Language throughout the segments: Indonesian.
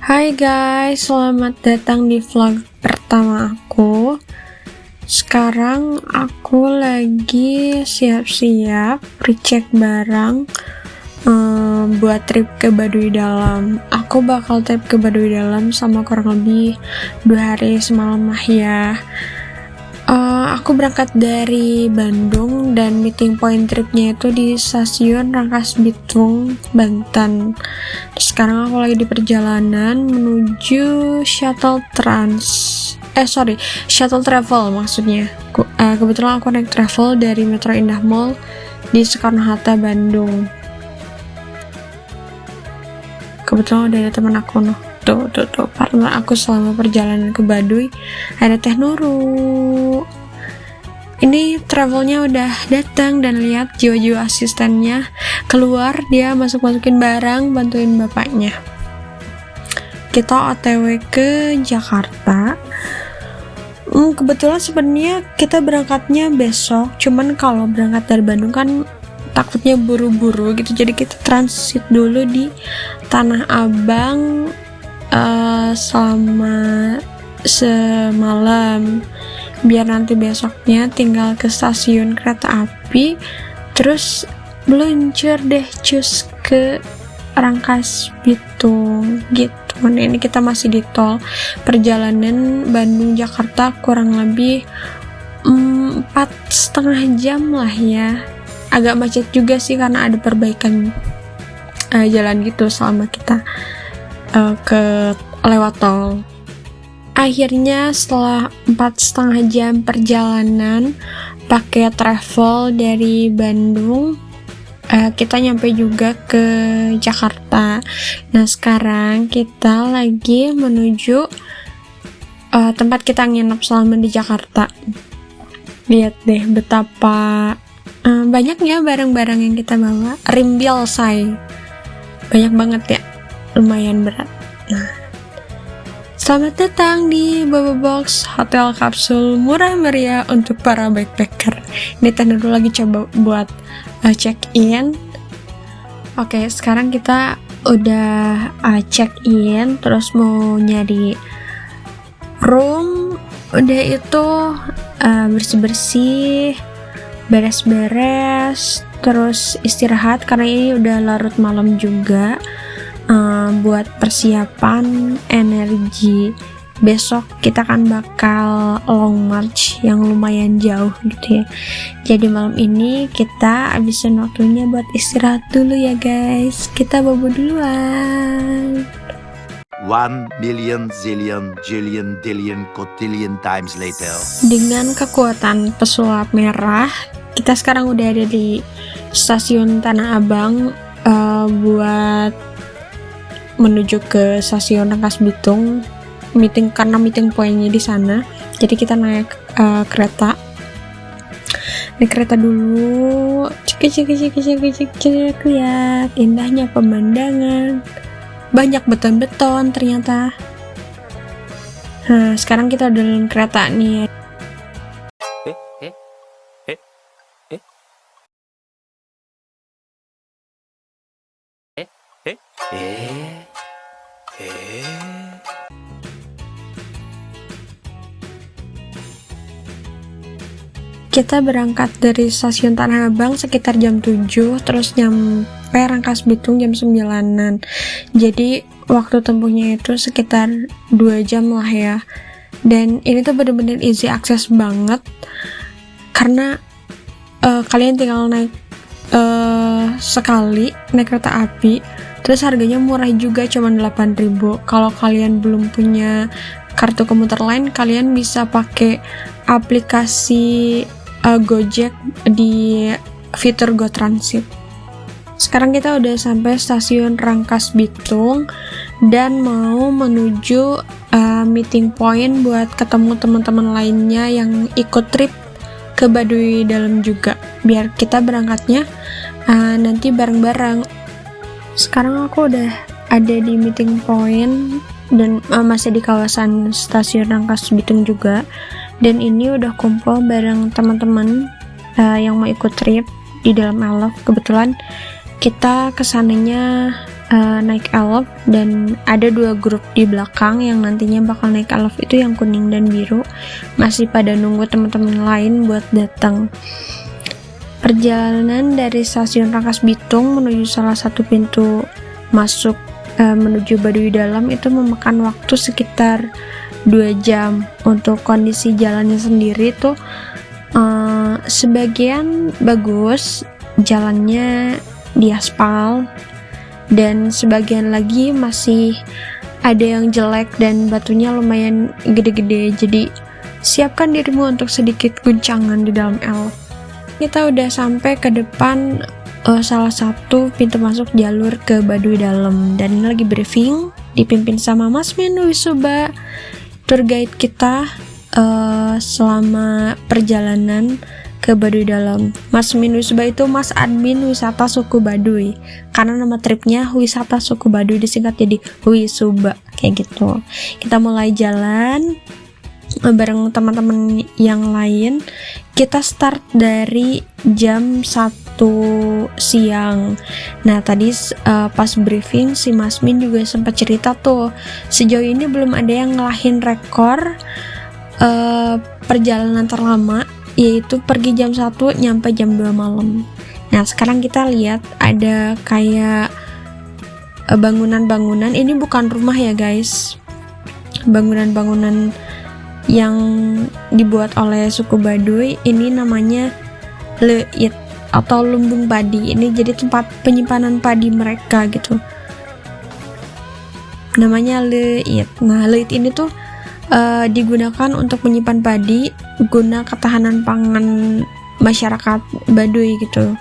Hai guys, selamat datang di vlog pertama aku. Sekarang aku lagi siap-siap recheck barang buat trip ke Baduy Dalam. Aku bakal trip ke Baduy Dalam sama kurang lebih 2 hari semalam lah ya. Aku berangkat dari Bandung dan meeting point tripnya itu di stasiun Rangkas Bitung, Banten. Sekarang aku lagi di perjalanan menuju shuttle travel maksudnya. Kebetulan aku naik travel dari Metro Indah Mall di Soekarno-Hatta, Bandung. Kebetulan udah ada teman aku tuh partner aku selama perjalanan ke Baduy, ada Teh Nuru. Ini travelnya udah datang dan lihat jiwa-jiwa asistennya keluar, dia masukin barang, bantuin bapaknya. Kita OTW ke Jakarta. Kebetulan sebenarnya kita berangkatnya besok, cuman kalau berangkat dari Bandung kan takutnya buru-buru gitu, jadi kita transit dulu di Tanah Abang selama semalam, biar nanti besoknya tinggal ke stasiun kereta api terus meluncur deh cus ke Rangkas Bitung gitu. Nah, ini kita masih di tol. Perjalanan Bandung Jakarta kurang lebih 4,5 jam lah ya. Agak macet juga sih karena ada perbaikan jalan gitu selama kita ke lewat tol. Akhirnya setelah 4,5 jam perjalanan pakai travel dari Bandung, kita nyampe juga ke Jakarta. Nah, sekarang kita lagi menuju tempat kita nginep selama di Jakarta. Lihat deh betapa banyaknya barang-barang yang kita bawa. Rimbil say, banyak banget ya, lumayan berat. Nah, selamat datang di Bobo Box, hotel kapsul murah meriah untuk para backpacker. Ini Teh dulu lagi coba buat check-in. Oke, sekarang kita udah check-in, terus mau nyari room. Udah itu bersih-bersih, beres-beres, terus istirahat karena ini udah larut malam juga. Buat persiapan energi besok kita kan bakal long march yang lumayan jauh gitu ya. Jadi malam ini kita habisin waktunya buat istirahat dulu ya guys. Kita bobo duluan. 1 million zillion jillion dillion cotillion times later. Dengan kekuatan pesulap merah, kita sekarang udah ada di stasiun Tanah Abang buat menuju ke stasiun Rangkas Bitung. Karena meeting pointnya di sana, jadi kita naik kereta. Naik kereta dulu, cek, lihat indahnya pemandangan. Banyak beton-beton ternyata. Nah, sekarang kita udah dalam kereta nih. Kita berangkat dari stasiun Tanah Abang sekitar jam 7, terus nyampe Rangkas Bitung jam 9-an. Jadi waktu tempuhnya itu sekitar 2 jam lah ya. Dan ini tuh bener-bener easy access banget, karena kalian tinggal naik sekali naik kereta api, terus harganya murah juga, cuma 8.000. Kalau kalian belum punya kartu komuter lain, kalian bisa pakai aplikasi Gojek di fitur GoTransit. Sekarang kita udah sampai stasiun Rangkas Bitung dan mau menuju meeting point buat ketemu teman-teman lainnya yang ikut trip ke Baduy Dalam juga, biar kita berangkatnya nanti bareng-bareng. Sekarang aku udah ada di meeting point dan masih di kawasan stasiun Rangkas Bitung juga. Dan ini udah kumpul bareng teman-teman yang mau ikut trip di dalam Alaf. Kebetulan kita kesananya naik elf, dan ada 2 grup di belakang yang nantinya bakal naik elf itu yang kuning dan biru, masih pada nunggu teman-teman lain buat datang. Perjalanan dari stasiun Rangkas Bitung menuju salah satu pintu masuk menuju Baduy Dalam itu memakan waktu sekitar 2 jam. Untuk kondisi jalannya sendiri tuh sebagian bagus, jalannya diaspal, dan sebagian lagi masih ada yang jelek dan batunya lumayan gede-gede, jadi siapkan dirimu untuk sedikit guncangan di dalam elf. Kita udah sampai ke depan salah satu pintu masuk jalur ke Baduy Dalam, dan ini lagi briefing dipimpin sama Mas Min Wisuba, tour guide kita selama perjalanan ke Baduy Dalam. Mas Min Wisuba itu Mas Admin Wisata Suku Baduy, karena nama tripnya Wisata Suku Baduy disingkat jadi Wisuba kayak gitu. Kita mulai jalan bareng teman-teman yang lain. Kita start dari jam 1 siang. Nah tadi pas briefing si Mas Min juga sempat cerita tuh, sejauh ini belum ada yang ngelahin rekor perjalanan terlama, yaitu pergi jam 1 nyampe jam 2 malam. Nah sekarang kita lihat ada kayak bangunan-bangunan, ini bukan rumah ya guys, bangunan-bangunan yang dibuat oleh suku Baduy. Ini namanya leit atau lumbung padi, ini jadi tempat penyimpanan padi mereka gitu, namanya leit. Nah leit ini tuh digunakan untuk menyimpan padi guna ketahanan pangan masyarakat Baduy gitu.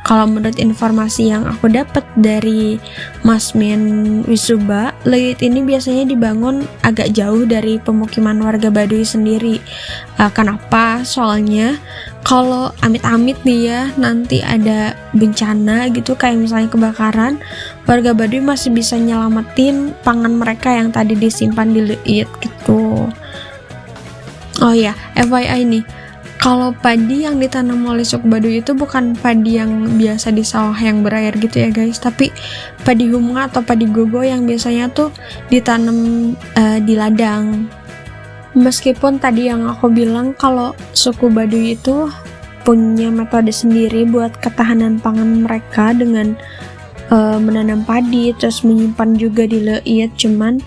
Kalau menurut informasi yang aku dapat dari Mas Min Wisuba, leit ini biasanya dibangun agak jauh dari pemukiman warga Baduy sendiri. Kenapa? Soalnya kalau amit-amit nih ya, nanti ada bencana gitu kayak misalnya kebakaran, warga Baduy masih bisa nyelamatin pangan mereka yang tadi disimpan di leit gitu. Oh ya, FYI nih, kalau padi yang ditanam oleh suku Baduy itu bukan padi yang biasa di sawah yang berair gitu ya guys, tapi padi huma atau padi gogo yang biasanya tuh ditanam di ladang. Meskipun tadi yang aku bilang kalau suku Baduy itu punya metode sendiri buat ketahanan pangan mereka dengan menanam padi terus menyimpan juga di leit, cuman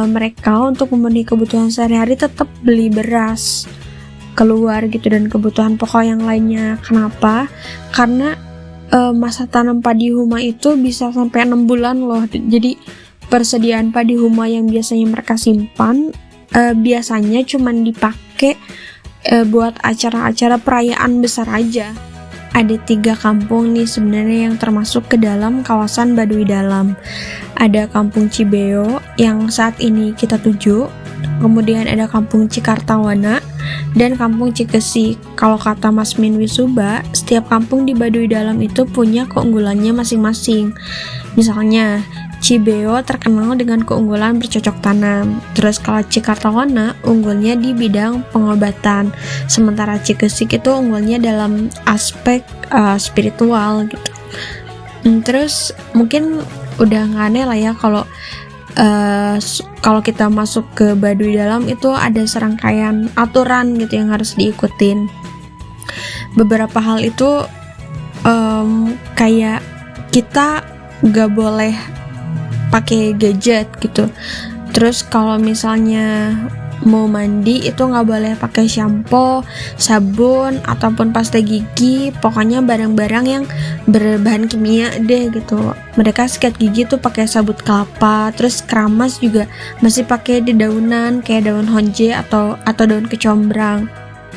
mereka untuk memenuhi kebutuhan sehari-hari tetap beli beras keluar gitu dan kebutuhan pokok yang lainnya. Kenapa? Karena masa tanam padi huma itu bisa sampai 6 bulan loh. Jadi persediaan padi huma yang biasanya mereka simpan biasanya cuman dipakai buat acara-acara perayaan besar aja. Ada 3 kampung nih sebenarnya yang termasuk ke dalam kawasan Baduy Dalam. Ada kampung Cibeo yang saat ini kita tuju, kemudian ada kampung Cikartawana dan kampung Cikesi. Kalau kata Mas Min Wisuba, setiap kampung di Baduy Dalam itu punya keunggulannya masing-masing. Misalnya Cibeo terkenal dengan keunggulan bercocok tanam. Terus kalau Cikartawana unggulnya di bidang pengobatan. Sementara Cikesik itu unggulnya dalam aspek spiritual gitu. Terus mungkin udah nggak aneh lah ya kalau kita masuk ke Baduy Dalam itu ada serangkaian aturan gitu yang harus diikutin. Beberapa hal itu kayak kita nggak boleh pakai gadget gitu. Terus kalau misalnya mau mandi itu nggak boleh pakai shampoo, sabun ataupun pasta gigi, pokoknya barang-barang yang berbahan kimia deh gitu. Mereka sikat gigi tuh pakai sabut kelapa, terus keramas juga masih pakai dedaunan kayak daun honje atau daun kecombrang.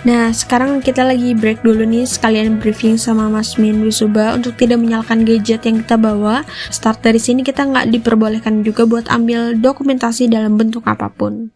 Nah sekarang kita lagi break dulu nih, sekalian briefing sama Mas Min Wisuba untuk tidak menyalakan gadget yang kita bawa. Start dari sini kita nggak diperbolehkan juga buat ambil dokumentasi dalam bentuk apapun.